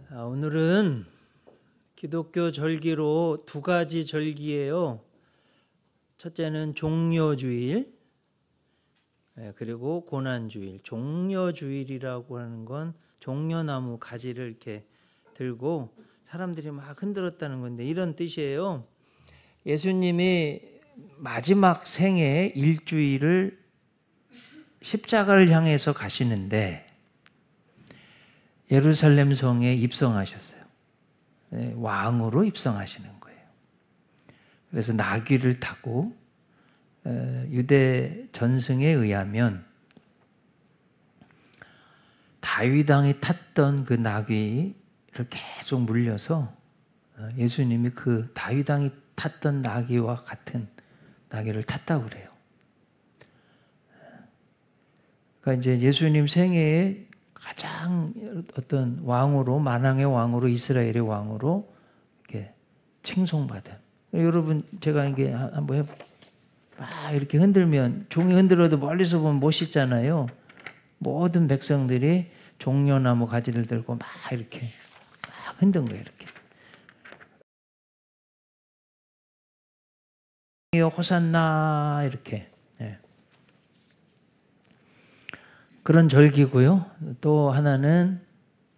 오늘은 기독교 절기로 두 가지 절기예요. 첫째는 종려주일, 그리고 고난주일. 종려주일이라고 하는 건 종려나무 가지를 이렇게 들고 사람들이 막 흔들었다는 건데 이런 뜻이에요. 예수님이 마지막 생애 일주일을 십자가를 향해서 가시는데 예루살렘 성에 입성하셨어요. 왕으로 입성하시는 거예요. 그래서 나귀를 타고 유대 전승에 의하면 다윗 왕이 탔던 그 나귀를 계속 물려서 예수님이 그 다윗 왕이 탔던 나귀와 같은 나귀를 탔다고 그래요. 그러니까 이제 예수님 생애에 가장 어떤 왕으로, 만왕의 왕으로, 이스라엘의 왕으로 이렇게 칭송받은. 여러분, 제가 이게 한번 해볼게요. 막 이렇게 흔들면, 종이 흔들어도 멀리서 보면 멋있잖아요. 모든 백성들이 종려나무 가지를 들고 막 이렇게 막 흔든 거예요, 이렇게. 호산나, 이렇게. 그런 절기고요. 또 하나는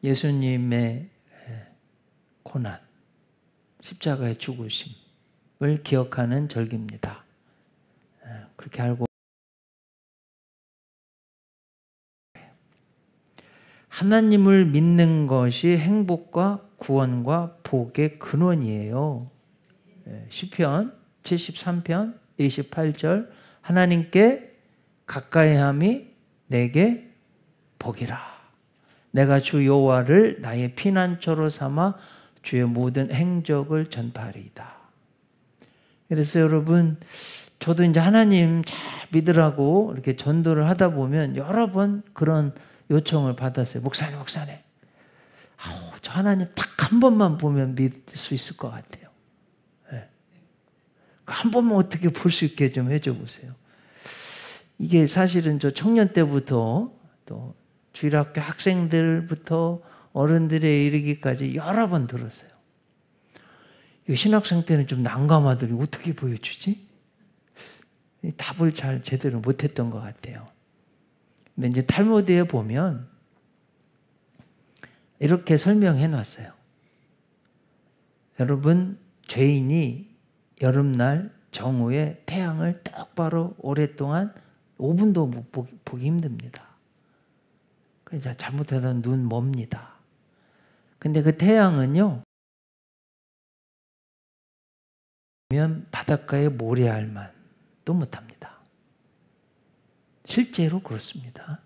예수님의 고난, 십자가의 죽으심을 기억하는 절기입니다. 그렇게 알고 하나님을 믿는 것이 행복과 구원과 복의 근원이에요. 시편 73편 28절 하나님께 가까이함이 내게 복이라. 내가 주 여호와를 나의 피난처로 삼아 주의 모든 행적을 전파하리이다. 그래서 여러분, 저도 이제 하나님 잘 믿으라고 이렇게 전도를 하다 보면 여러 번 그런 요청을 받았어요. 목사님, 저 하나님 딱 한 번만 보면 믿을 수 있을 것 같아요. 한 번만 어떻게 볼 수 있게 좀 해줘 보세요. 이게 사실은 저 청년 때부터 또 주일학교 학생들부터 어른들에 이르기까지 여러 번 들었어요. 신학생 때는 좀 난감하더니 어떻게 보여주지? 답을 잘 제대로 못했던 것 같아요. 근데 이제 탈무드에 보면 이렇게 설명해 놨어요. 여러분, 죄인이 여름날 정오에 태양을 똑바로 오랫동안 5분도 못 보기 힘듭니다. 그래서 잘못해서 눈 멉니다. 근데 그 태양은요, 바닷가에 모래알만도 못합니다. 실제로 그렇습니다.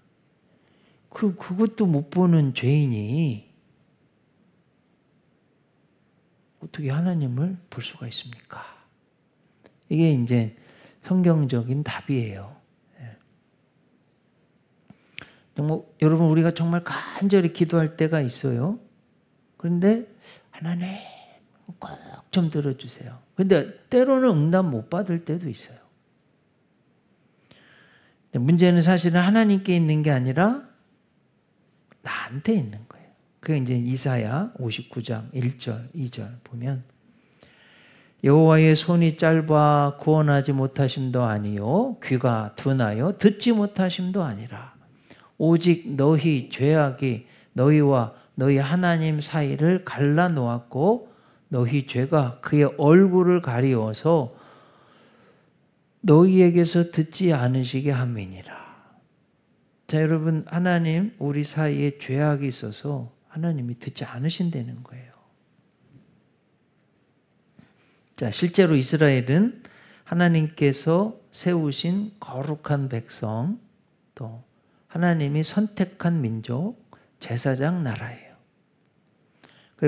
그것도 못 보는 죄인이 어떻게 하나님을 볼 수가 있습니까? 이게 이제 성경적인 답이에요. 여러분, 우리가 정말 간절히 기도할 때가 있어요. 그런데 하나님 꼭 좀 들어주세요. 근데 때로는 응답 못 받을 때도 있어요. 문제는 사실은 하나님께 있는 게 아니라 나한테 있는 거예요. 그게 이제 이사야 59장 1절, 2절 보면 여호와의 손이 짧아 구원하지 못하심도 아니요 귀가 둔하여 듣지 못하심도 아니라 오직 너희 죄악이 너희와 너희 하나님 사이를 갈라놓았고 너희 죄가 그의 얼굴을 가리워서 너희에게서 듣지 않으시게 함이니라. 자, 여러분, 하나님 우리 사이에 죄악이 있어서 하나님이 듣지 않으신다는 거예요. 자, 실제로 이스라엘은 하나님께서 세우신 거룩한 백성, 또 하나님이 선택한 민족, 제사장 나라예요.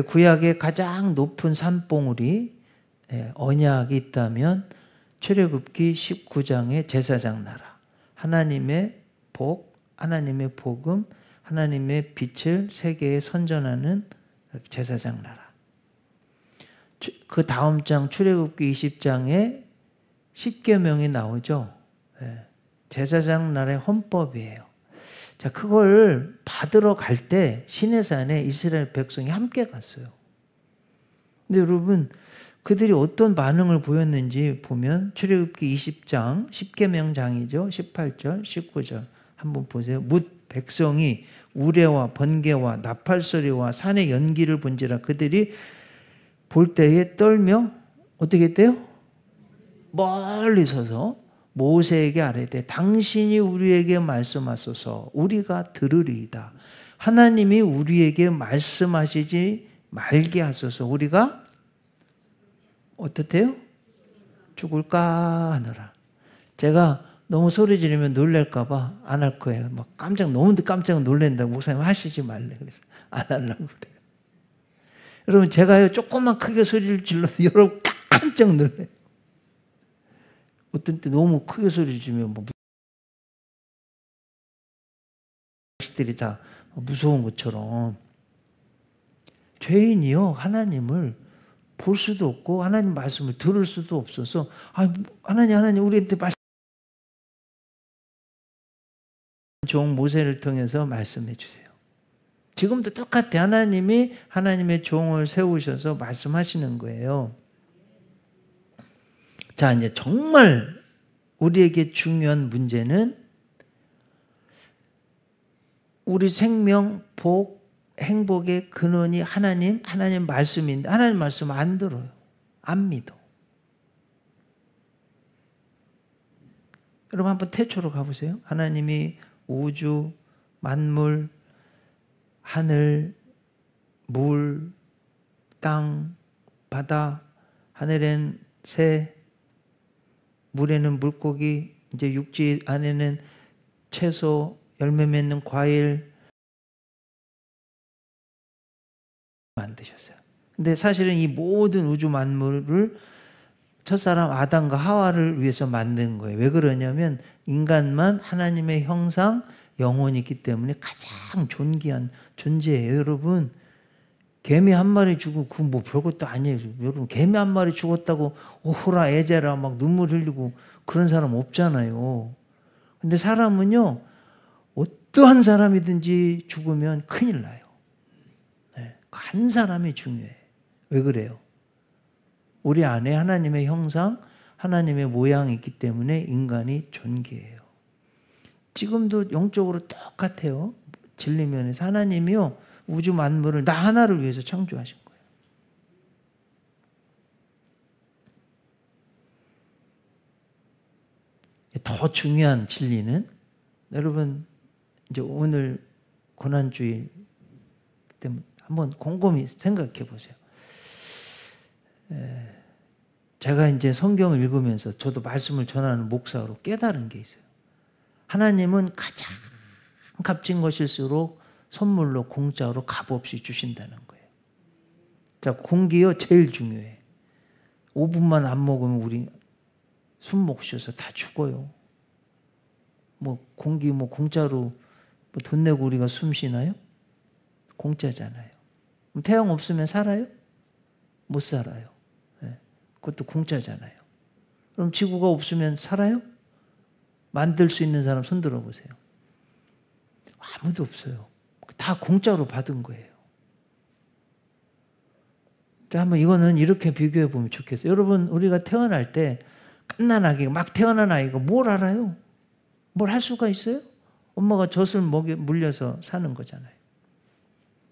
구약의 가장 높은 산봉우리, 언약이 있다면 출애굽기 19장의 제사장 나라, 하나님의 복, 하나님의 복음, 하나님의 빛을 세계에 선전하는 제사장 나라. 그 다음 장 출애굽기 20장에 십계명이 나오죠. 제사장 나라의 헌법이에요. 자, 그걸 받으러 갈 때 시내산에 이스라엘 백성이 함께 갔어요. 근데 여러분, 그들이 어떤 반응을 보였는지 보면 출애굽기 20장, 10계명장이죠. 18절, 19절 한번 보세요. 뭇 백성이 우레와 번개와 나팔 소리와 산의 연기를 본지라 그들이 볼 때에 떨며 어떻게 했대요? 멀리 서서 모세에게 아뢰되 당신이 우리에게 말씀하소서 우리가 들으리이다. 하나님이 우리에게 말씀하시지 말게 하소서 우리가 어떻대요? 죽을까 하느라. 제가 너무 소리 지르면 놀랄까 봐 안 할 거예요. 막 너무 깜짝 놀란다고 목사님 하시지 말래. 그래서 안 하려고 그래요. 여러분 제가요 조금만 크게 소리를 질러서 여러분 깜짝 놀래요. 어떤 때 너무 크게 소리 지르면 뭐 자식들이 다 무서운 것처럼 죄인이요 하나님을 볼 수도 없고 하나님 말씀을 들을 수도 없어서 하나님 우리한테 말씀 종 모세를 통해서 말씀해 주세요. 지금도 똑같아. 하나님이 하나님의 종을 세우셔서 말씀하시는 거예요. 자, 이제 정말 우리에게 중요한 문제는 우리 생명, 복, 행복의 근원이 하나님 말씀인데 하나님 말씀 안 들어요. 안 믿어. 여러분 한번 태초로 가보세요. 하나님이 우주, 만물, 하늘, 물, 땅, 바다, 하늘엔 새, 물에는 물고기, 이제 육지 안에는 채소, 열매 맺는 과일 만드셨어요. 근데 사실은 이 모든 우주 만물을 첫사람 아담과 하와를 위해서 만든 거예요. 왜 그러냐면 인간만 하나님의 형상, 영혼이 있기 때문에 가장 존귀한 존재예요. 여러분 개미 한 마리 죽고 그건 뭐 별것도 아니에요. 여러분 개미 한 마리 죽었다고 오호라 애제라 막 눈물 흘리고 그런 사람 없잖아요. 근데 사람은요 어떠한 사람이든지 죽으면 큰일 나요. 네, 한 사람이 중요해. 왜 그래요? 우리 안에 하나님의 형상, 하나님의 모양이 있기 때문에 인간이 존귀해요. 지금도 영적으로 똑같아요. 진리면에서 하나님이요 우주 만물을 나 하나를 위해서 창조하신 거예요. 더 중요한 진리는 여러분 이제 오늘 고난주일 때문에 한번 곰곰이 생각해 보세요. 제가 이제 성경을 읽으면서 저도 말씀을 전하는 목사로 깨달은 게 있어요. 하나님은 가장 값진 것일수록 선물로 공짜로 값없이 주신다는 거예요. 자, 공기요 제일 중요해. 5분만 안 먹으면 우리 숨 못 쉬어서 다 죽어요. 뭐 공기 뭐 공짜로 뭐 돈 내고 우리가 숨 쉬나요? 공짜잖아요. 그럼 태양 없으면 살아요? 못 살아요. 네. 그것도 공짜잖아요. 그럼 지구가 없으면 살아요? 만들 수 있는 사람 손 들어보세요. 아무도 없어요. 다 공짜로 받은 거예요. 자, 한번 이거는 이렇게 비교해 보면 좋겠어요. 여러분, 우리가 태어날 때 갓난아기, 막 태어난 아이가 뭘 알아요? 뭘 할 수가 있어요? 엄마가 젖을 물려서 사는 거잖아요.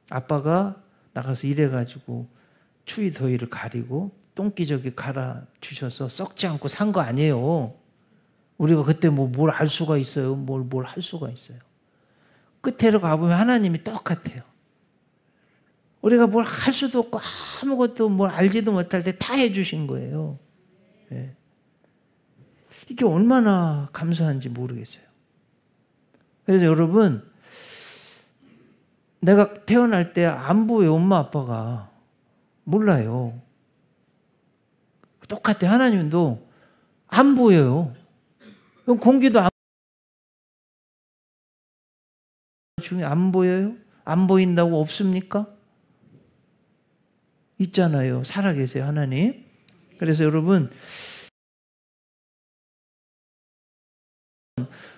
아빠가 나가서 일해가지고 추위 더위를 가리고 똥기저귀 갈아 주셔서 썩지 않고 산 거 아니에요. 우리가 그때 뭘 알 수가 있어요? 뭘 할 수가 있어요? 끝으로 가보면 하나님이 똑같아요. 우리가 뭘 할 수도 없고 아무것도 뭘 알지도 못할 때 다 해주신 거예요. 네. 이게 얼마나 감사한지 모르겠어요. 그래서 여러분, 내가 태어날 때 안 보여요. 엄마 아빠가. 몰라요. 똑같아. 하나님도 안 보여요. 그럼 공기도 안 보여요? 안 보인다고 없습니까? 있잖아요. 살아계세요, 하나님. 그래서 여러분,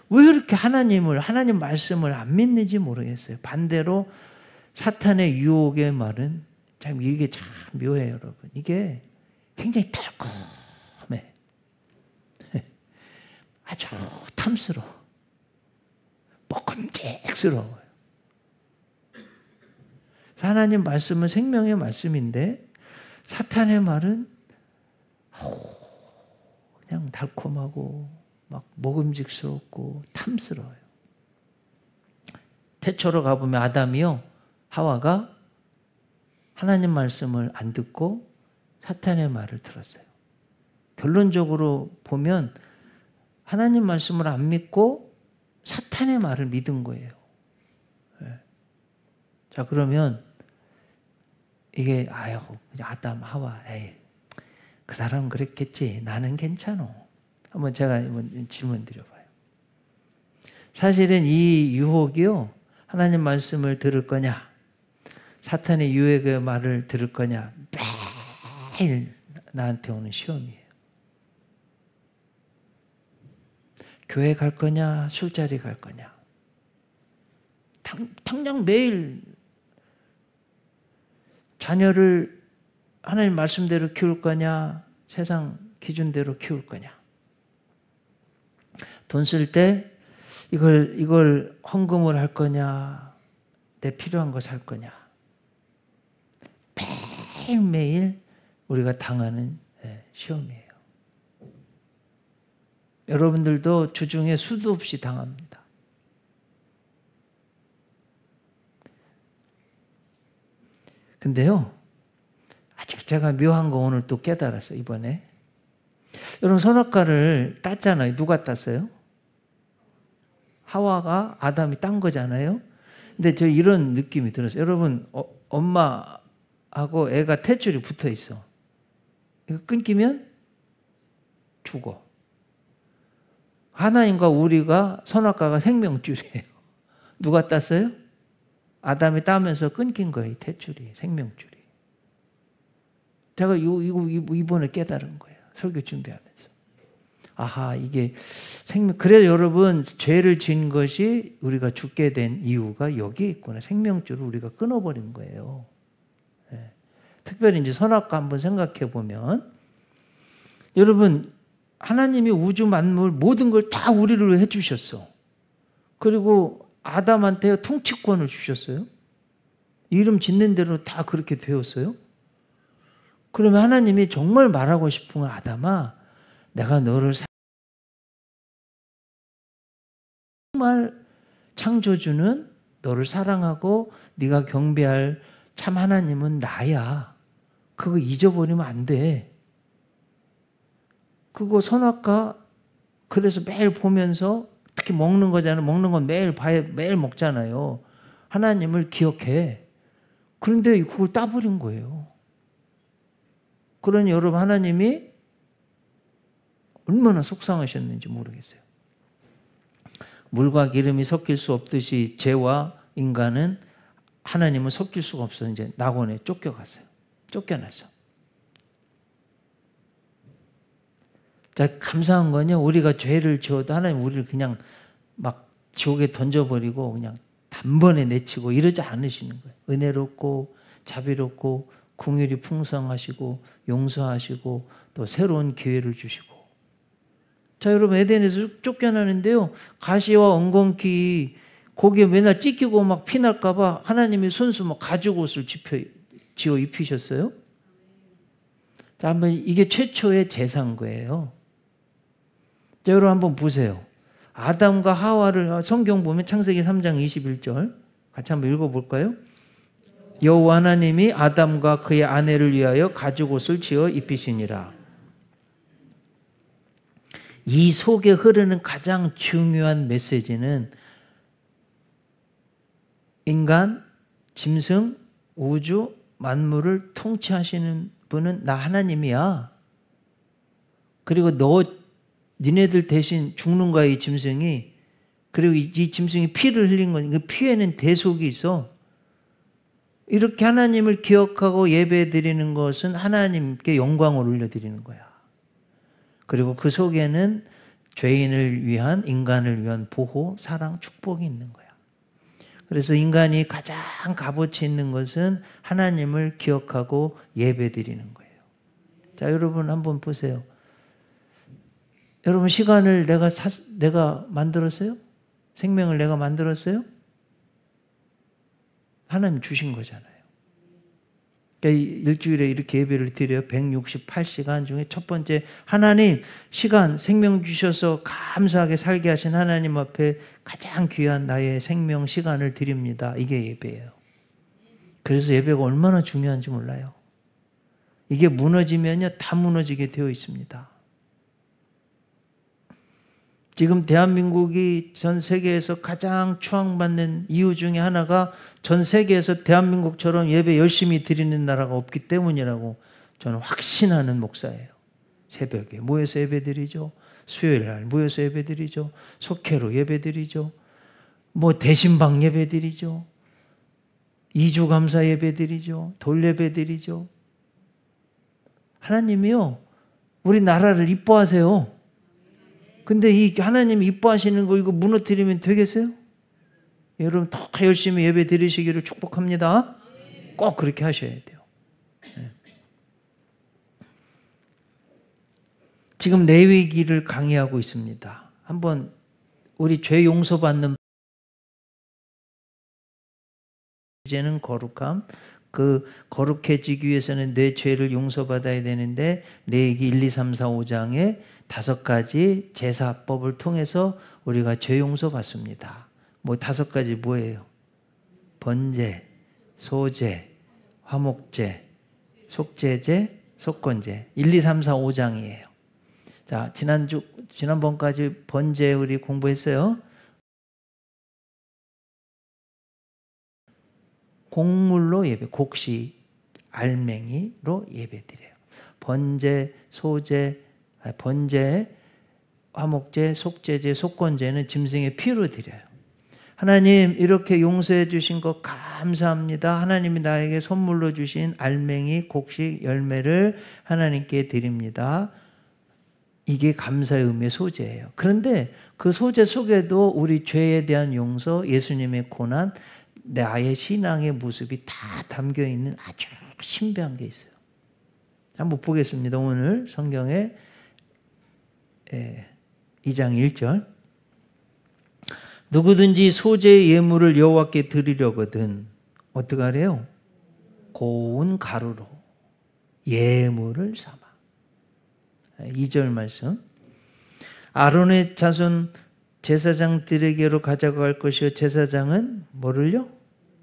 왜 이렇게 하나님 말씀을 안 믿는지 모르겠어요. 반대로 사탄의 유혹의 말은 참 이게 참 묘해요, 여러분. 이게 굉장히 달콤해. 아주 탐스러워. 먹음직스러워요. 하나님 말씀은 생명의 말씀인데 사탄의 말은 그냥 달콤하고 막 먹음직스럽고 탐스러워요. 태초로 가보면 아담이요, 하와가 하나님 말씀을 안 듣고 사탄의 말을 들었어요. 결론적으로 보면 하나님 말씀을 안 믿고 사탄의 말을 믿은 거예요. 네. 자, 그러면 이게 아담, 하와, 에이, 그 사람은 그랬겠지. 나는 괜찮아. 한번 제가 질문 드려봐요. 사실은 이 유혹이요, 하나님 말씀을 들을 거냐, 사탄의 유혹의 말을 들을 거냐, 매일 나한테 오는 시험이에요. 교회 갈 거냐, 술자리 갈 거냐. 당장 매일 자녀를 하나님 말씀대로 키울 거냐, 세상 기준대로 키울 거냐. 돈 쓸 때 이걸 헌금을 할 거냐, 내 필요한 거 살 거냐. 매일매일 우리가 당하는 시험이에요. 여러분들도 주중에 수도 없이 당합니다. 근데요, 아주 제가 묘한 거 오늘 또 깨달았어요, 이번에. 여러분, 선악과를 땄잖아요. 누가 땄어요? 하와가, 아담이 딴 거잖아요. 근데 저 이런 느낌이 들었어요. 여러분, 엄마하고 애가 탯줄이 붙어 있어. 이거 끊기면 죽어. 하나님과 우리가, 선악과가 생명줄이에요. 누가 땄어요? 아담이 따면서 끊긴 거예요, 이 탯줄이, 생명줄이. 제가 이번에 깨달은 거예요, 설교 준비하면서. 아하, 이게 그래서 여러분, 죄를 지은 것이 우리가 죽게 된 이유가 여기 있구나. 생명줄을 우리가 끊어버린 거예요. 네. 특별히 이제 선악과 한번 생각해 보면, 여러분, 하나님이 우주 만물 모든 걸 다 우리를 해주셨어. 그리고 아담한테 통치권을 주셨어요. 이름 짓는 대로 다 그렇게 되었어요. 그러면 하나님이 정말 말하고 싶은 건, 아담아, 내가 너를 정말 창조주는 너를 사랑하고 네가 경배할 참 하나님은 나야. 그거 잊어버리면 안 돼. 그거 선악과, 그래서 매일 보면서, 특히 먹는 거잖아요. 먹는 건 매일 먹잖아요. 하나님을 기억해. 그런데 그걸 따버린 거예요. 그러니 여러분, 하나님이 얼마나 속상하셨는지 모르겠어요. 물과 기름이 섞일 수 없듯이 죄와 인간은, 하나님은 섞일 수가 없어서 이제 낙원에 쫓겨났어요. 자, 감사한 건요, 우리가 죄를 지어도 하나님 우리를 그냥 막 지옥에 던져버리고 그냥 단번에 내치고 이러지 않으시는 거예요. 은혜롭고 자비롭고 긍휼이 풍성하시고 용서하시고 또 새로운 기회를 주시고. 자, 여러분, 에덴에서 쫓겨나는데요, 가시와 엉겅퀴 거기에 맨날 찢기고 막 피날까 봐 하나님이 손수 막 가죽옷을 지어 입히셨어요. 자, 한번, 이게 최초의 제사인 거예요. 자, 여러분 한번 보세요. 아담과 하와를, 성경 보면 창세기 3장 21절 같이 한번 읽어볼까요? 여호와 하나님이 아담과 그의 아내를 위하여 가죽옷을 지어 입히시니라. 이 속에 흐르는 가장 중요한 메시지는, 인간, 짐승, 우주, 만물을 통치하시는 분은 나 하나님이야. 그리고 니네들 대신 죽는 거야, 이 짐승이. 그리고 이 짐승이 피를 흘린 거니까 그 피에는 대속이 있어. 이렇게 하나님을 기억하고 예배 드리는 것은 하나님께 영광을 올려드리는 거야. 그리고 그 속에는 죄인을 위한, 인간을 위한 보호, 사랑, 축복이 있는 거야. 그래서 인간이 가장 값어치 있는 것은 하나님을 기억하고 예배드리는 거예요. 자, 여러분 한번 보세요. 여러분 시간을 내가 만들었어요? 생명을 내가 만들었어요? 하나님 주신 거잖아요. 그러니까 일주일에 이렇게 예배를 드려요. 168시간 중에 첫 번째, 하나님 시간, 생명 주셔서 감사하게 살게 하신 하나님 앞에 가장 귀한 나의 생명 시간을 드립니다. 이게 예배예요. 그래서 예배가 얼마나 중요한지 몰라요. 이게 무너지면요, 다 무너지게 되어 있습니다. 지금 대한민국이 전 세계에서 가장 추앙받는 이유 중에 하나가 전 세계에서 대한민국처럼 예배 열심히 드리는 나라가 없기 때문이라고 저는 확신하는 목사예요. 새벽에 모여서 예배 드리죠. 수요일 날 모여서 예배 드리죠. 속회로 예배 드리죠. 대신방 예배 드리죠. 2주 감사 예배 드리죠. 돌 예배 드리죠. 하나님이요, 우리 나라를 이뻐하세요. 근데 이 하나님 이뻐하시는 거 이거 무너뜨리면 되겠어요? 여러분 더 열심히 예배 드리시기를 축복합니다. 꼭 그렇게 하셔야 돼요. 지금 레위기를 강의하고 있습니다. 한번 우리 죄 용서받는 주제는 거룩함. 그 거룩해지기 위해서는 내 죄를 용서받아야 되는데 레위기 1, 2, 3, 4, 5장에 5가지 제사법을 통해서 우리가 죄 용서받습니다. 5가지 뭐예요? 번제, 소제, 화목제, 속죄제, 속건제. 1, 2, 3, 4, 5장이에요. 자, 지난번까지 번제 우리 공부했어요. 곡물로 예배, 곡식, 알맹이로 예배드려요. 번제, 소제, 번제, 화목제, 속죄제, 속건제는 짐승의 피로 드려요. 하나님 이렇게 용서해 주신 것 감사합니다. 하나님이 나에게 선물로 주신 알맹이, 곡식, 열매를 하나님께 드립니다. 이게 감사의 의미의 소제예요. 그런데 그 소제 속에도 우리 죄에 대한 용서, 예수님의 고난, 나의 신앙의 모습이 다 담겨있는 아주 신비한 게 있어요. 한번 보겠습니다. 오늘 성경에 2장 1절, 누구든지 소제의 예물을 여호와께 드리려거든 어떻게 하래요? 고운 가루로 예물을 삼아. 2절 말씀, 아론의 자손 제사장들에게로 가져갈 것이요 제사장은 뭐를요?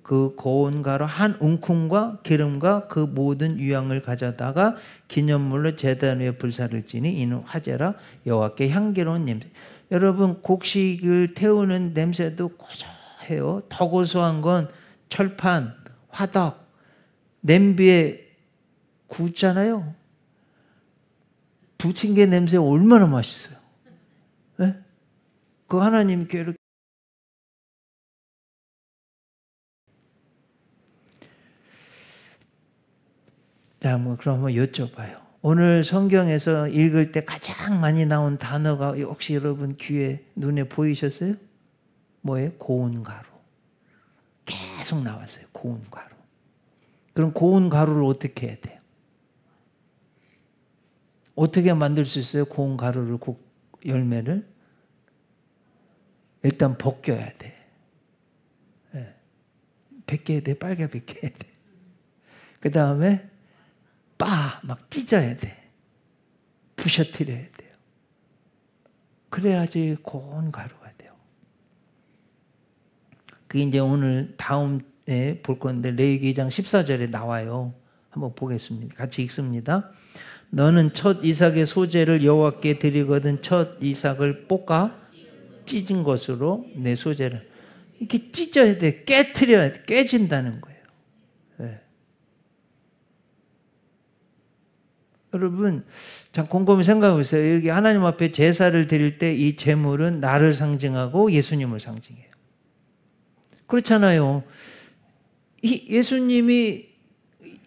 그 고운 가루 한 움큼과 기름과 그 모든 유향을 가져다가 기념물로 제단 위에 불사를 지니 이는 화제라 여호와께 향기로운 냄새. 여러분 곡식을 태우는 냄새도 고소해요. 더 고소한 건 철판, 화덕, 냄비에 굽잖아요. 부침개 냄새 얼마나 맛있어요. 네? 그 하나님께 이렇게 자, 그럼 한번 여쭤봐요. 오늘 성경에서 읽을 때 가장 많이 나온 단어가 혹시 여러분 귀에 눈에 보이셨어요? 뭐예요? 고운 가루. 계속 나왔어요. 고운 가루. 그럼 고운 가루를 어떻게 해야 돼요? 어떻게 만들 수 있어요? 고운 가루를, 열매를? 일단 벗겨야 돼. 네. 벗겨야 돼. 빨개 벗겨야 돼. 그 다음에 막 찢어야 돼. 부셔뜨려야 돼요. 그래야지 고운 가루가 돼요. 그게 이제 오늘 다음에 볼 건데 레위기 2장 14절에 나와요. 한번 보겠습니다. 같이 읽습니다. 너는 첫 이삭의 소제를 여호와께 드리거든 첫 이삭을 볶아 찢은 것으로 내 소제를 이렇게 찢어야 돼. 깨트려야 돼. 깨진다는 거예요. 네. 여러분 참 곰곰이 생각해 보세요. 여기 하나님 앞에 제사를 드릴 때 이 제물은 나를 상징하고 예수님을 상징해요. 그렇잖아요. 이 예수님이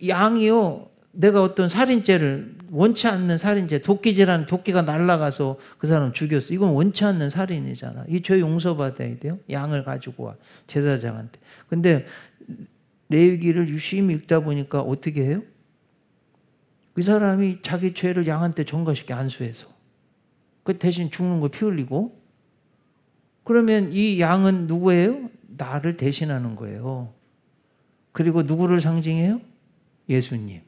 양이요, 내가 어떤 살인죄를 원치 않는 살인죄, 도끼질하는 도끼가 날아가서 그 사람 죽였어. 이건 원치 않는 살인이잖아. 이 죄 용서받아야 돼요. 양을 가지고 와 제사장한테. 근데 레위기를 유심히 읽다 보니까 어떻게 해요? 그 사람이 자기 죄를 양한테 전가시켜 안수해서 그 대신 죽는 거 피 흘리고. 그러면 이 양은 누구예요? 나를 대신하는 거예요. 그리고 누구를 상징해요? 예수님.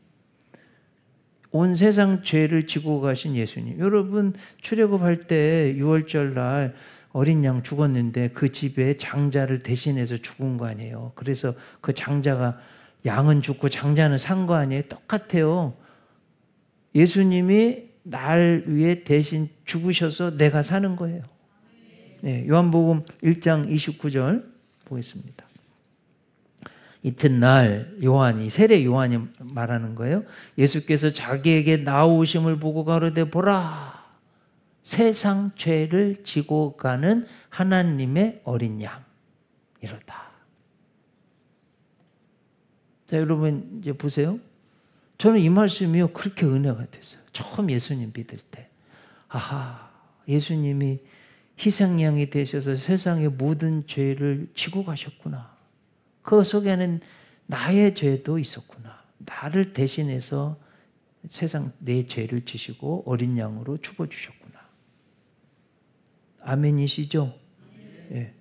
온 세상 죄를 지고 가신 예수님. 여러분 출애굽할 때 6월절 날 어린 양 죽었는데 그 집에 장자를 대신해서 죽은 거 아니에요. 그래서 그 장자가 양은 죽고 장자는 산 거 아니에요. 똑같아요. 예수님이 날 위해 대신 죽으셔서 내가 사는 거예요. 네, 요한복음 1장 29절 보겠습니다. 이튿날 요한이, 세례 요한이 말하는 거예요. 예수께서 자기에게 나오심을 보고 가로되 보라, 세상 죄를 지고 가는 하나님의 어린 양 이렇다. 자, 여러분 이제 보세요. 저는 이 말씀이요 그렇게 은혜가 됐어요. 처음 예수님 믿을 때. 아하, 예수님이 희생양이 되셔서 세상의 모든 죄를 지고 가셨구나. 그 속에는 나의 죄도 있었구나. 나를 대신해서 세상 내 죄를 지시고 어린 양으로 죽어주셨구나. 아멘이시죠? 예.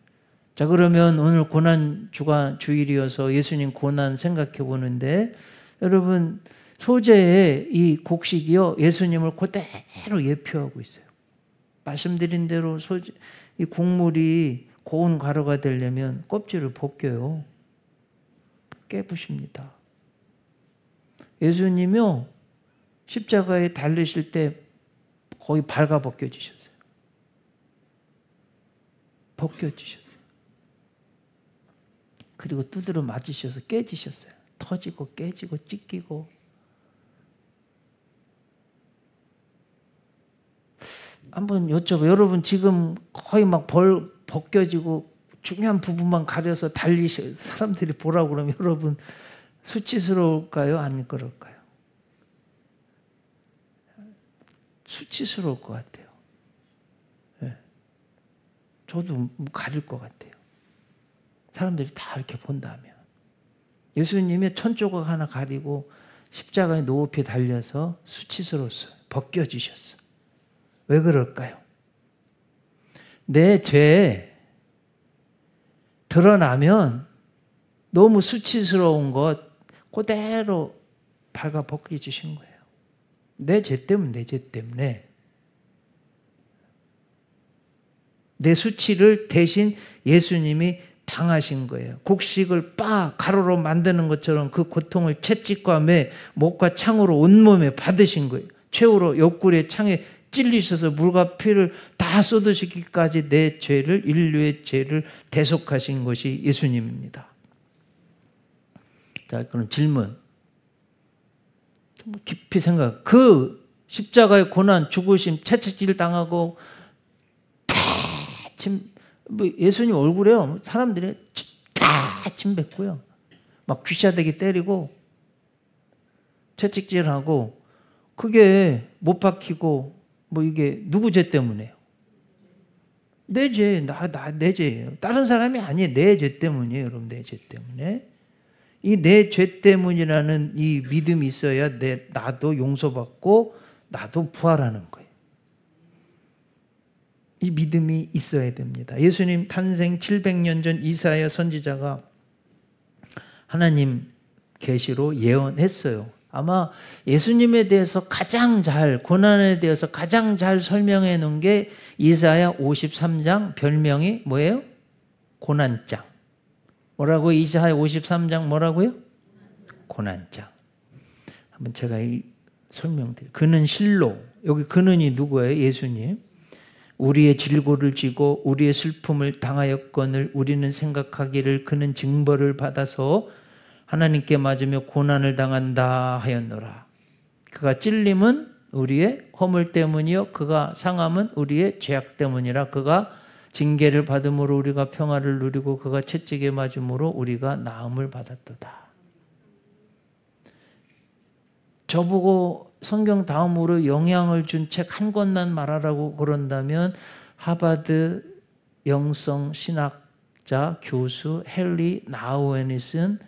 자, 그러면 오늘 고난 주일이어서 예수님 고난 생각해 보는데, 여러분 소재의 이 곡식이요 예수님을 그대로 예표하고 있어요. 말씀드린 대로 이 곡물이 고운 가루가 되려면 껍질을 벗겨요. 깨부십니다. 예수님이요 십자가에 달리실 때 거의 발가 벗겨지셨어요. 벗겨지셨어요. 그리고 두드러 맞으셔서 깨지셨어요. 터지고 깨지고 찢기고. 한번 여쭤봐요. 여러분 지금 거의 막 벗겨지고 중요한 부분만 가려서 달리셔 사람들이 보라고 그러면 여러분 수치스러울까요? 안 그럴까요? 수치스러울 것 같아요. 네. 저도 가릴 것 같아요. 사람들이 다 이렇게 본다면. 예수님이 천조각 하나 가리고 십자가에 높이 달려서 수치스러웠어요. 벗겨지셨어. 왜 그럴까요? 내 죄 드러나면 너무 수치스러운 것 그대로 발가 벗겨지신 거예요. 내 죄 때문에, 내 죄 때문에. 내 수치를 대신 예수님이 당하신 거예요. 곡식을 가루로 만드는 것처럼 그 고통을 채찍과 매, 목과 창으로 온몸에 받으신 거예요. 최후로 옆구리에 창에 찔리셔서 물과 피를 다 쏟으시기까지 내 죄를, 인류의 죄를 대속하신 것이 예수님입니다. 자, 그럼 질문. 좀 깊이 생각. 그 십자가의 고난, 죽으심, 채찍질 당하고 예수님 얼굴에요 사람들이 다 침 뱉고요. 막 귀샤대기 때리고 채찍질하고 그게 못 박히고 이게 누구 죄 때문에요? 내 죄, 내 죄예요. 다른 사람이 아니에요. 내 죄 때문이에요. 여러분, 내 죄 때문에. 이 내 죄 때문이라는 이 믿음이 있어야 나도 용서받고 나도 부활하는 거예요. 이 믿음이 있어야 됩니다. 예수님 탄생 700년 전 이사야 선지자가 하나님 계시로 예언했어요. 아마 예수님에 대해서 고난에 대해서 가장 잘 설명해 놓은 게 이사야 53장, 별명이 뭐예요? 고난장. 뭐라고? 이사야 53장 뭐라고요? 고난장. 한번 제가 설명드릴게요. 그는 실로, 여기 그는이 누구예요? 예수님. 우리의 질고를 지고 우리의 슬픔을 당하였거늘 우리는 생각하기를 그는 징벌을 받아서 하나님께 맞으며 고난을 당한다 하였노라. 그가 찔림은 우리의 허물 때문이요 그가 상함은 우리의 죄악 때문이라. 그가 징계를 받음으로 우리가 평화를 누리고 그가 채찍에 맞음으로 우리가 나음을 받았도다. 저보고 성경 다음으로 영향을 준 책 한 권만 말하라고 그런다면 하버드 영성 신학자 교수 헨리 나우엔이 쓴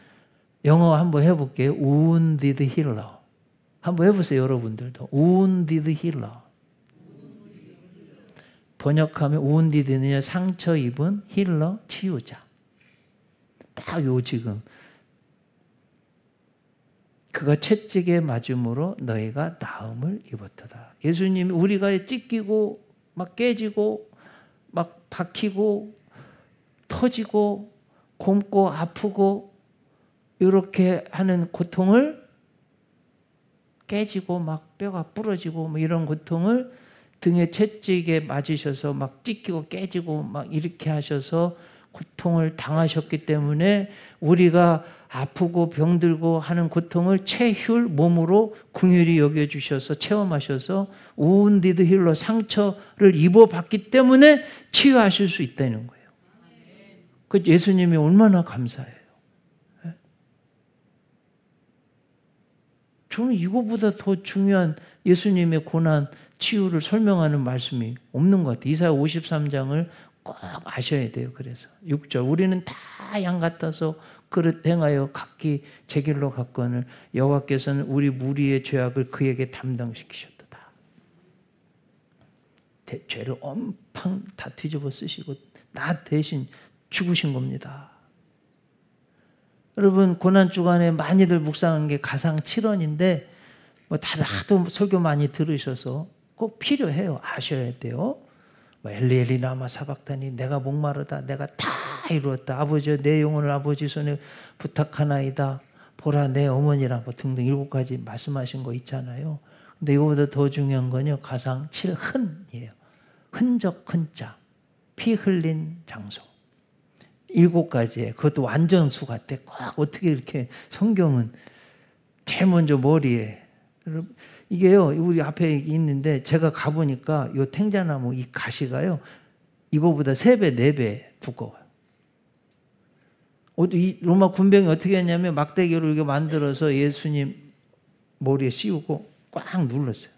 영어 한번 해볼게요. Wounded Healer. 한번 해보세요, 여러분들도. Wounded Healer. 번역하면 wounded는요, 상처 입은, 힐러, 치유자. 딱 요 지금. 그가 채찍에 맞음으로 너희가 나음을 입었도다. 예수님이 우리가 찢기고 막 깨지고 막 박히고 터지고 곪고 아프고 이렇게 하는 고통을 깨지고 막 뼈가 부러지고 뭐 이런 고통을 등에 채찍에 맞으셔서 막 찢기고 깨지고 막 이렇게 하셔서 고통을 당하셨기 때문에 우리가 아프고 병들고 하는 고통을 체휼 몸으로 긍휼히 여겨주셔서 체험하셔서 wounded healer 상처를 입어봤기 때문에 치유하실 수 있다는 거예요. 그 예수님이 얼마나 감사해요. 저는 이거보다 더 중요한 예수님의 고난 치유를 설명하는 말씀이 없는 것 같아요. 이사야 53장을 꼭 아셔야 돼요. 그래서 6절 우리는 다 양 같아서 그릇 행하여 각기 제 길로 갔거늘 여호와께서는 우리 무리의 죄악을 그에게 담당시키셨도다. 죄를 엄청 다 뒤집어 쓰시고 나 대신 죽으신 겁니다. 여러분 고난 주간에 많이들 묵상한 게 가상 7원인데 뭐 다들 하도 설교 많이 들으셔서 꼭 필요해요. 아셔야 돼요. 뭐 엘리 라마 사박다니 내가 목마르다 내가 다 이루었다. 아버지 내 영혼을 아버지 손에 부탁하나이다. 보라 내 어머니라 뭐 등등 7가지 말씀하신 거 있잖아요. 근데 이거보다 더 중요한 건요. 가상 7흔이에요. 흔적 흔자 피 흘린 장소 7가지에 그것도 완전 수 같아. 꼭 어떻게 이렇게 성경은 제일 먼저 머리에 이게요 우리 앞에 있는데 제가 가보니까 이 탱자나무 이 가시가요 이거보다 3배 4배 두꺼워요. 이 로마 군병이 어떻게 했냐면 막대기로 이렇게 만들어서 예수님 머리에 씌우고 꽉 눌렀어요.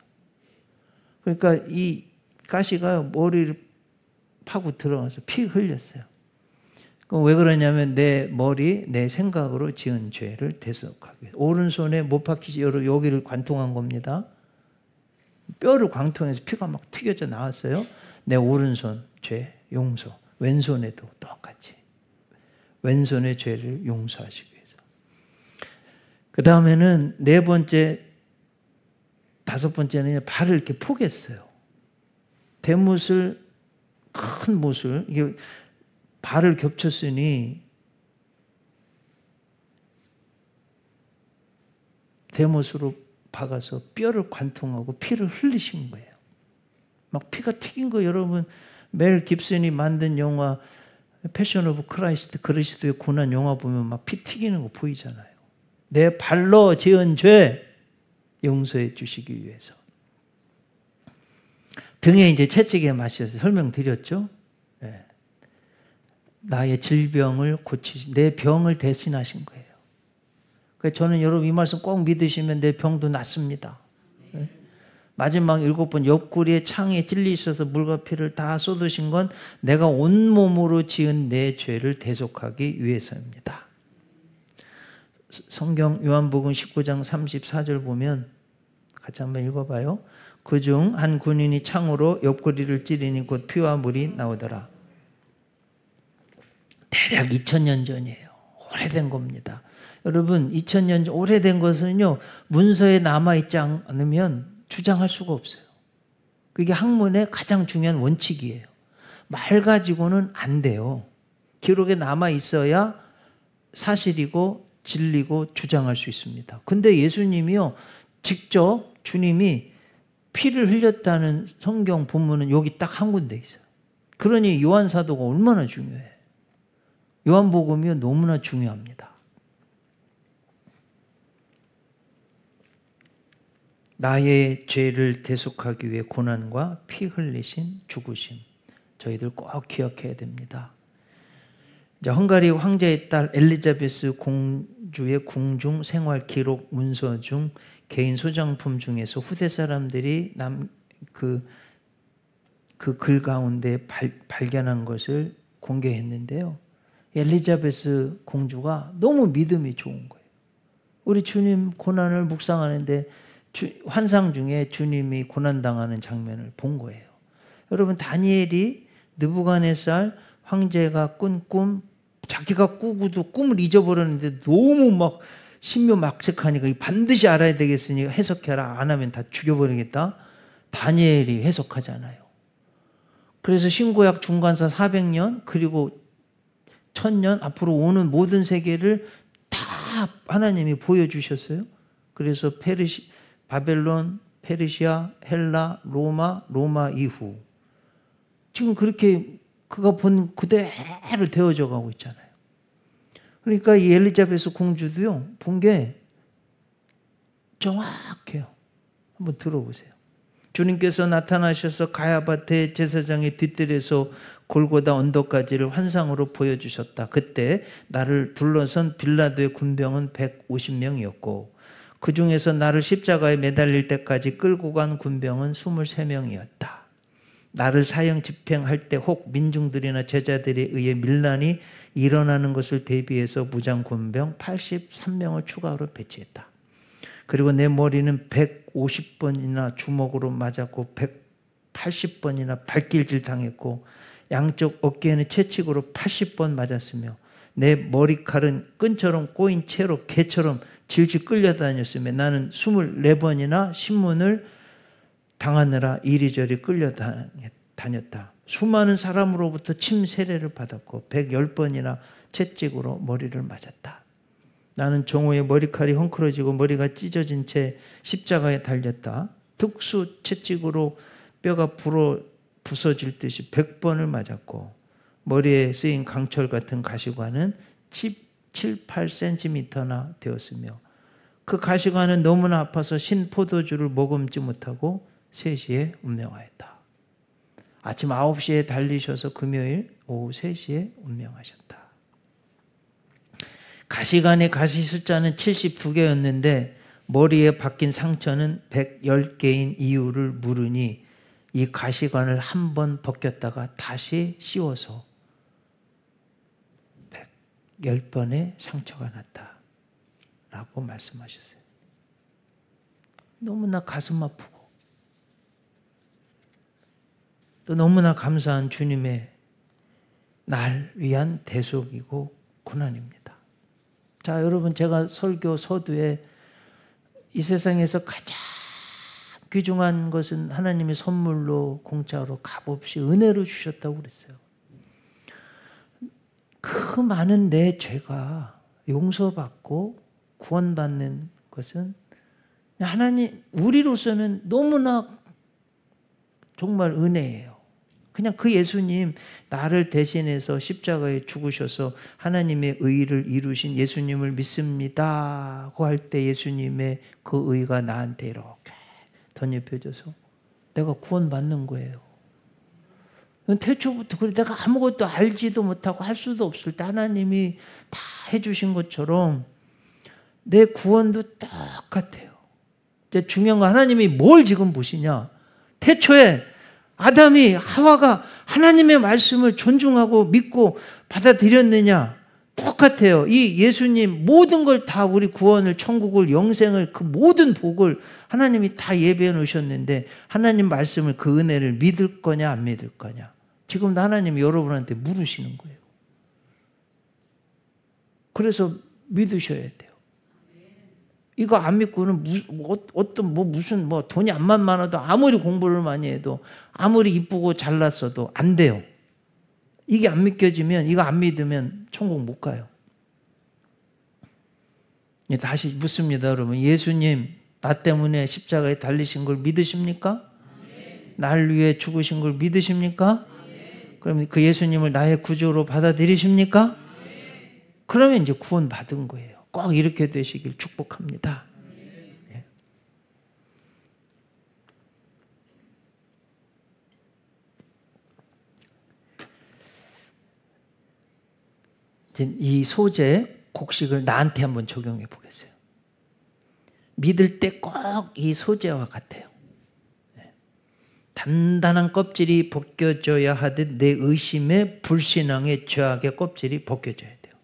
그러니까 이 가시가 머리를 파고 들어가서 피 흘렸어요. 그럼 왜 그러냐면 내 머리, 내 생각으로 지은 죄를 대속하기 위해서. 오른손에 못 박히지 여기를 관통한 겁니다. 뼈를 관통해서 피가 막 튀겨져 나왔어요. 내 오른손 죄 용서. 왼손에도 똑같이. 왼손의 죄를 용서하시기 위해서. 그 다음에는 4번째, 5번째는 발을 이렇게 포겠어요. 대못을, 큰 못을, 이게 발을 겹쳤으니 대못으로 박아서 뼈를 관통하고 피를 흘리신 거예요. 막 피가 튀긴 거 여러분 멜 깁슨이 만든 영화 패션 오브 크라이스트 그리스도의 고난 영화 보면 막 피 튀기는 거 보이잖아요. 내 발로 지은 죄 용서해 주시기 위해서. 등에 이제 채찍에 맞셔서 설명드렸죠. 네. 나의 질병을 고치신 내 병을 대신하신 거예요. 그래서 저는 여러분 이 말씀 꼭 믿으시면 내 병도 낫습니다. 네. 마지막 7번 옆구리에 창에 찔리셔서 물과 피를 다 쏟으신 건 내가 온몸으로 지은 내 죄를 대속하기 위해서입니다. 성경 요한복음 19장 34절 보면 같이 한번 읽어봐요. 그중 한 군인이 창으로 옆구리를 찌르니 곧 피와 물이 나오더라. 대략 2000년 전이에요. 오래된 겁니다. 여러분 2000년 전 오래된 것은요 문서에 남아있지 않으면 주장할 수가 없어요. 그게 학문의 가장 중요한 원칙이에요. 말 가지고는 안 돼요. 기록에 남아있어야 사실이고 진리고 주장할 수 있습니다. 근데 예수님이요 직접 주님이 피를 흘렸다는 성경 본문은 여기 딱 한 군데 있어요. 그러니 요한 사도가 얼마나 중요해. 요한복음이 너무나 중요합니다. 나의 죄를 대속하기 위해 고난과 피 흘리신 죽으심 저희들 꼭 기억해야 됩니다. 이제 헝가리 황제의 딸 엘리자베스 공주의 궁중 생활 기록 문서 중 개인 소장품 중에서 후대 사람들이 그 글 가운데 발견한 것을 공개했는데요. 엘리자베스 공주가 너무 믿음이 좋은 거예요. 우리 주님 고난을 묵상하는데 환상 중에 주님이 고난당하는 장면을 본 거예요. 여러분, 다니엘이 느부갓네살 황제가 꾼 꿈, 자기가 꾸고도 꿈을 잊어버렸는데 너무 막 신묘막측하니까 반드시 알아야 되겠으니 해석해라. 안 하면 다 죽여버리겠다. 다니엘이 해석하잖아요. 그래서 신구약 중간사 400년 그리고 1000년 앞으로 오는 모든 세계를 다 하나님이 보여주셨어요. 그래서 바벨론, 페르시아, 헬라, 로마 이후 지금 그렇게 그가 본 그대로 되어져 가고 있잖아요. 그러니까 이 엘리자베스 공주도요, 본 게 정확해요. 한번 들어보세요. 주님께서 나타나셔서 가야바 대제사장의 뒷뜰에서 골고다 언덕까지를 환상으로 보여주셨다. 그때 나를 둘러선 빌라도의 군병은 150명이었고 그 중에서 나를 십자가에 매달릴 때까지 끌고 간 군병은 23명이었다. 나를 사형 집행할 때 혹 민중들이나 제자들에 의해 밀란이 일어나는 것을 대비해서 무장 군병 83명을 추가로 배치했다. 그리고 내 머리는 150번이나 주먹으로 맞았고 180번이나 발길질 당했고 양쪽 어깨에는 채찍으로 80번 맞았으며 내 머리칼은 끈처럼 꼬인 채로 개처럼 질질 끌려다녔으며 나는 24번이나 신문을 당하느라 이리저리 끌려다녔다. 수많은 사람으로부터 침 세례를 받았고 110번이나 채찍으로 머리를 맞았다. 나는 종호의 머리칼이 헝클어지고 머리가 찢어진 채 십자가에 달렸다. 특수 채찍으로 뼈가 부서질 듯이 100번을 맞았고 머리에 쓰인 강철 같은 가시관은 7, 8cm나 되었으며 그 가시관은 너무나 아파서 신 포도주를 머금지 못하고 3시에 운명하였다. 아침 9시에 달리셔서 금요일 오후 3시에 운명하셨다. 가시관의 가시 숫자는 72개였는데 머리에 박힌 상처는 110개인 이유를 물으니 이 가시관을 한 번 벗겼다가 다시 씌워서 110번의 상처가 났다 라고 말씀하셨어요. 너무나 가슴 아프고 또 너무나 감사한 주님의 날 위한 대속이고 고난입니다. 자, 여러분, 제가 설교 서두에 이 세상에서 가장 귀중한 것은 하나님의 선물로 공짜로 값없이 은혜로 주셨다고 그랬어요. 그 많은 내 죄가 용서받고 구원받는 것은 하나님, 우리로서는 너무나 정말 은혜예요. 그냥 그 예수님, 나를 대신해서 십자가에 죽으셔서 하나님의 의를 이루신 예수님을 믿습니다 고 할 때 예수님의 그 의가 나한테 이렇게 덧입혀져서 내가 구원받는 거예요. 태초부터 그래 내가 아무것도 알지도 못하고 할 수도 없을 때 하나님이 다 해주신 것처럼 내 구원도 똑같아요. 이제 중요한 건 하나님이 뭘 지금 보시냐. 태초에 아담이 하와가 하나님의 말씀을 존중하고 믿고 받아들였느냐. 똑같아요. 이 예수님 모든 걸 다 우리 구원을, 천국을, 영생을, 그 모든 복을 하나님이 다 예배해 놓으셨는데 하나님 말씀을, 그 은혜를 믿을 거냐 안 믿을 거냐. 지금도 하나님이 여러분한테 물으시는 거예요. 그래서 믿으셔야 돼요. 이거 안 믿고는 무슨 돈이 암만 많아도 아무리 공부를 많이 해도 아무리 이쁘고 잘났어도 안 돼요. 이게 안 믿겨지면, 이거 안 믿으면 천국 못 가요. 다시 묻습니다, 여러분. 예수님, 나 때문에 십자가에 달리신 걸 믿으십니까? 날 위해 죽으신 걸 믿으십니까? 그럼 그 예수님을 나의 구주로 받아들이십니까? 그러면 이제 구원 받은 거예요. 꼭 이렇게 되시길 축복합니다. 네. 이 소재, 곡식을 나한테 한번 적용해 보겠어요. 믿을 때 꼭 이 소재와 같아요. 단단한 껍질이 벗겨져야 하듯 내 의심의 불신앙의 죄악의 껍질이 벗겨져야 돼요.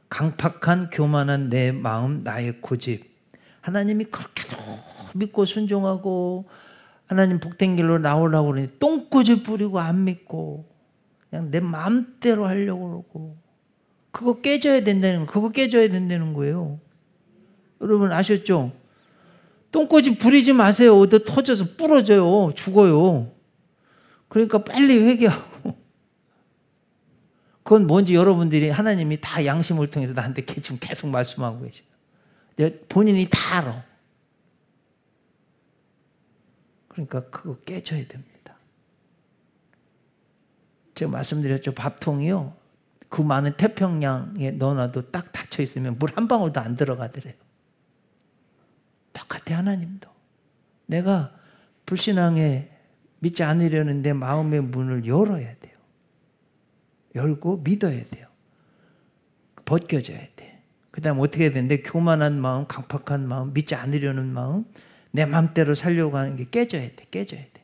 강팍한 교만한 내 마음, 나의 고집. 하나님이 그렇게도 믿고 순종하고 하나님 복된 길로 나오려고 그러니 똥꼬집 부리고 안 믿고 그냥 내 마음대로 하려고 그러고 그거 깨져야 된다는 거예요. 여러분 아셨죠? 똥꼬집 부리지 마세요. 어디 터져서 부러져요. 죽어요. 그러니까 빨리 회개하고. 그건 뭔지 여러분들이 하나님이 다 양심을 통해서 나한테 지금 계속 말씀하고 계시죠. 본인이 다 알아. 그러니까 그거 깨져야 됩니다. 제가 말씀드렸죠. 밥통이요. 그 많은 태평양에 넣어놔도 딱 닫혀 있으면 물 한 방울도 안 들어가더래요. 똑같아 하나님도. 내가 불신앙에 믿지 않으려는 내 마음의 문을 열어야 돼요. 열고 믿어야 돼요. 벗겨져야 돼. 그 다음 어떻게 해야 되는데 교만한 마음, 강팍한 마음, 믿지 않으려는 마음, 내 마음대로 살려고 하는 게 깨져야 돼. 깨져야 돼.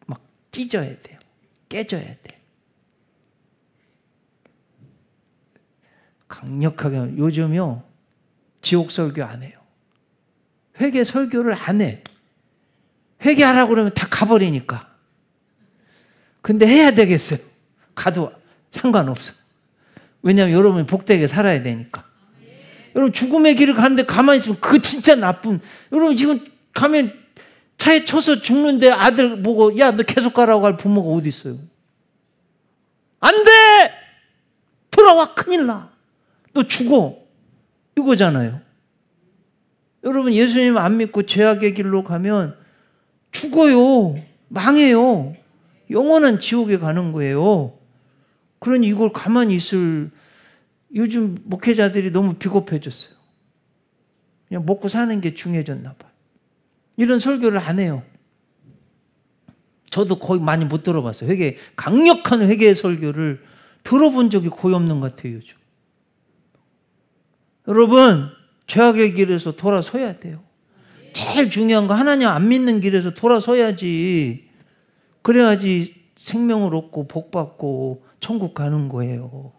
막 찢어야 돼요. 깨져야 돼. 강력하게 요즘요 지옥 설교 안 해요. 회개 설교를 안 해. 회개하라고 그러면 다 가버리니까. 근데 해야 되겠어요. 가도 상관없어. 왜냐하면 여러분이 복되게 살아야 되니까. 여러분 죽음의 길을 가는데 가만히 있으면 그 진짜 나쁜. 여러분 지금 가면 차에 쳐서 죽는데 아들 보고 야 너 계속 가라고 할 부모가 어디 있어요. 안 돼! 돌아와 큰일 나. 너 죽어. 이거잖아요. 여러분 예수님 안 믿고 죄악의 길로 가면 죽어요. 망해요. 영원한 지옥에 가는 거예요. 그러니 이걸 가만히 있을 요즘 목회자들이 너무 비겁해졌어요. 그냥 먹고 사는 게 중요해졌나 봐요. 이런 설교를 안 해요. 저도 거의 많이 못 들어봤어요. 강력한 회개의 설교를 들어본 적이 거의 없는 것 같아요. 요즘. 여러분 죄악의 길에서 돌아서야 돼요. 제일 중요한 거 하나님 안 믿는 길에서 돌아서야지. 그래야지 생명을 얻고 복 받고 천국 가는 거예요.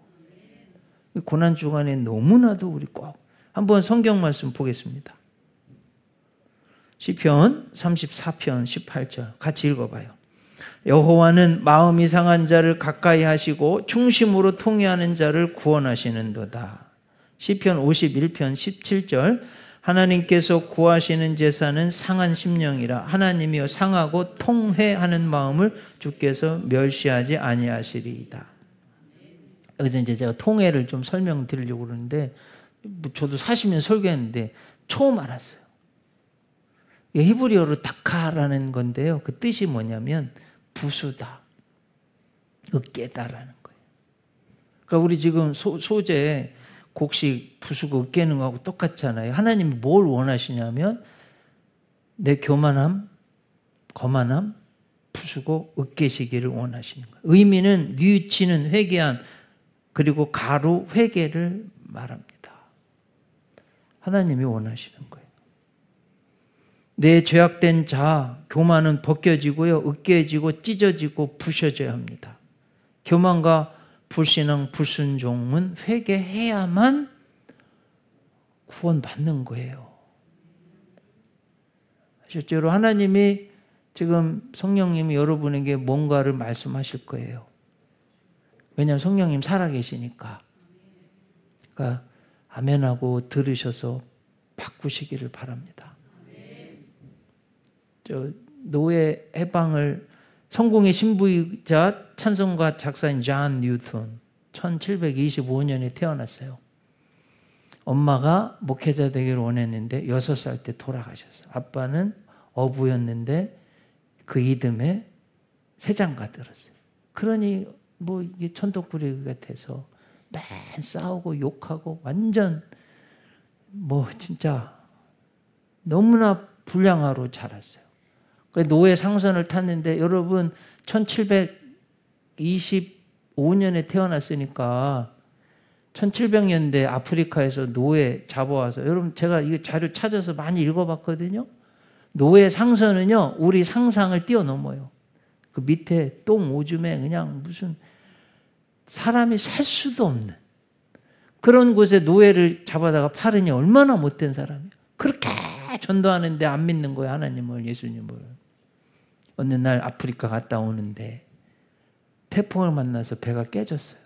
고난 주간에 너무나도 우리 꼭 한번 성경 말씀 보겠습니다. 시편 34편 18절 같이 읽어봐요. 여호와는 마음이 상한 자를 가까이 하시고 중심으로 통회하는 자를 구원하시는도다. 시편 51편 17절 하나님께서 구하시는 제사는 상한 심령이라 하나님이여 상하고 통회하는 마음을 주께서 멸시하지 아니하시리이다. 여기서 이제 제가 통회를 좀 설명드리려고 그러는데 저도 40년 설교했는데 처음 알았어요. 히브리어로 다카라는 건데요. 그 뜻이 뭐냐면 부수다, 으깨다라는 거예요. 그러니까 우리 지금 소재 곡식 부수고 으깨는 거하고 똑같잖아요. 하나님이 뭘 원하시냐면 내 교만함, 거만함 부수고 으깨시기를 원하시는 거예요. 의미는 뉘우치는 회개한 그리고 가로 회개를 말합니다. 하나님이 원하시는 거예요. 내 죄악된 자, 교만은 벗겨지고요. 으깨지고 찢어지고 부셔져야 합니다. 교만과 불신앙, 불순종은 회개해야만 구원받는 거예요. 아셨죠? 하나님이 지금 성령님이 여러분에게 뭔가를 말씀하실 거예요. 왜냐하면 성령님 살아계시니까. 그러니까 아멘하고 들으셔서 바꾸시기를 바랍니다. 노예 해방을 성공의 신부이자 찬송가 작사인 존 뉴턴 1725년에 태어났어요. 엄마가 목회자 되기를 원했는데 6살 때 돌아가셨어요. 아빠는 어부였는데 그 이듬해 세장가 들었어요. 그러니 뭐 이게 천덕꾸러기 같아서 맨 싸우고 욕하고 완전 뭐 진짜 너무나 불량아로 자랐어요. 노예 상선을 탔는데 여러분 1725년에 태어났으니까 1700년대 아프리카에서 노예 잡아와서, 여러분 제가 이 자료 찾아서 많이 읽어봤거든요. 노예 상선은요 우리 상상을 뛰어넘어요. 그 밑에 똥 오줌에 그냥 무슨 사람이 살 수도 없는 그런 곳에 노예를 잡아다가 팔으니 얼마나 못된 사람이에요. 그렇게 전도하는데 안 믿는 거예요. 하나님을, 예수님을. 어느 날 아프리카 갔다 오는데 태풍을 만나서 배가 깨졌어요.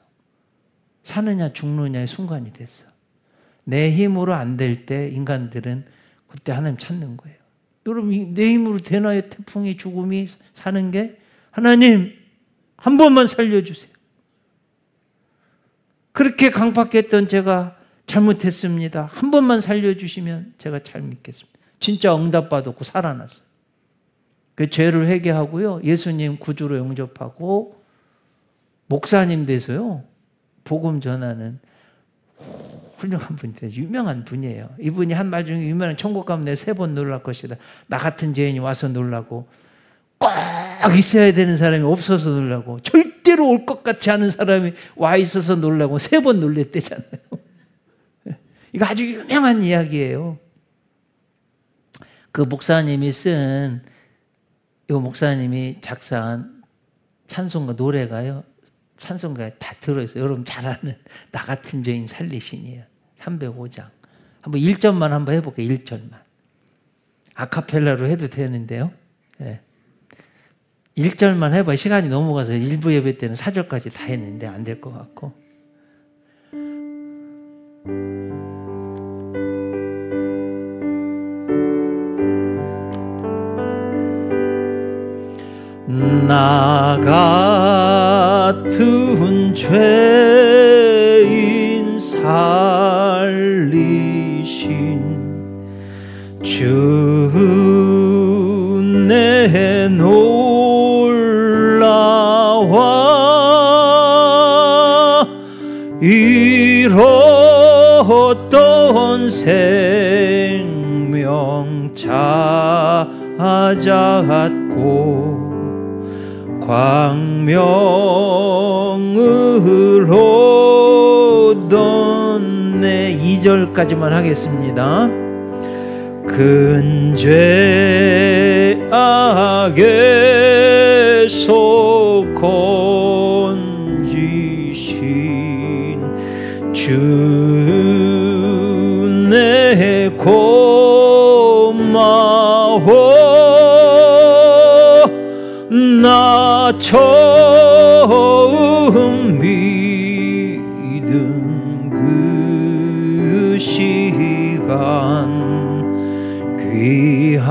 사느냐 죽느냐의 순간이 됐어. 내 힘으로 안 될 때 인간들은 그때 하나님 찾는 거예요. 여러분 내 힘으로 되나요? 태풍이, 죽음이, 사는 게? 하나님 한 번만 살려주세요. 그렇게 강팍했던 제가 잘못했습니다. 한 번만 살려주시면 제가 잘 믿겠습니다. 진짜 응답받았고 살아났어요. 그 죄를 회개하고요, 예수님 구주로 영접하고 목사님 돼서요 복음 전하는 훌륭한 분이에요. 유명한 분이에요. 이분이 한 말 중에 유명한, 천국 가면 내 3번 놀랄 것이다. 나 같은 죄인이 와서 놀라고, 꼭 있어야 되는 사람이 없어서 놀라고, 절대로 올 것 같지 않은 사람이 와 있어서 놀라고 3번 놀랬대잖아요. 이거 아주 유명한 이야기예요. 그 목사님이 목사님이 작사한 찬송가, 노래가요, 찬송가에 다 들어있어요. 여러분 잘 아는 나 같은 죄인 살리시니요. 305장. 한번 1절만 한번 해볼게요. 1절만. 아카펠라로 해도 되는데요. 네. 1절만 해봐요. 시간이 넘어가서 일부 예배 때는 4절까지 다 했는데 안 될 것 같고. 나 같은 죄인 살리신 주 내 놀라와 잃었던 생명 찾았고 광명을 얻었네. 2절까지만 하겠습니다. 큰 죄악에서 건지신 주 내 고마워. 나 처음 믿은 그 시간 귀하고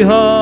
귀한